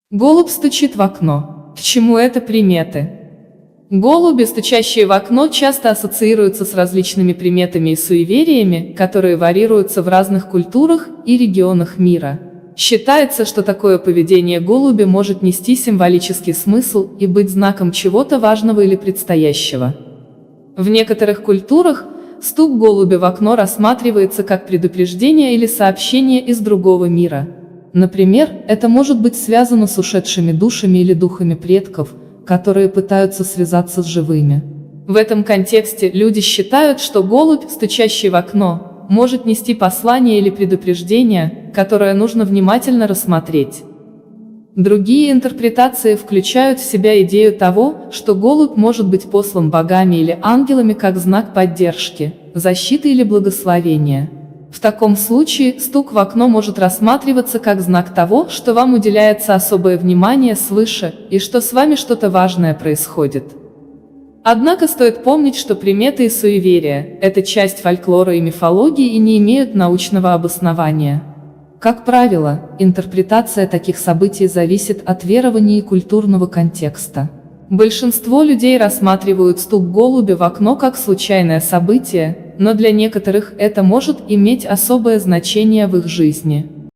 Голубь стучит в окно. К чему это приметы? Голуби, стучащие в окно, часто ассоциируются с различными приметами и суевериями, которые варьируются в разных культурах и регионах мира. Считается, что такое поведение голубя может нести символический смысл и быть знаком чего-то важного или предстоящего. В некоторых культурах стук голубя в окно рассматривается как предупреждение или сообщение из другого мира. Например, это может быть связано с ушедшими душами или духами предков, которые пытаются связаться с живыми. В этом контексте люди считают, что голубь, стучащий в окно, может нести послание или предупреждение, которое нужно внимательно рассмотреть. Другие интерпретации включают в себя идею того, что голубь может быть послан богами или ангелами как знак поддержки, защиты или благословения. В таком случае стук в окно может рассматриваться как знак того, что вам уделяется особое внимание свыше, и что с вами что-то важное происходит. Однако стоит помнить, что приметы и суеверия – это часть фольклора и мифологии и не имеют научного обоснования. Как правило, интерпретация таких событий зависит от верований и культурного контекста. Большинство людей рассматривают стук голубя в окно как случайное событие, но для некоторых это может иметь особое значение в их жизни.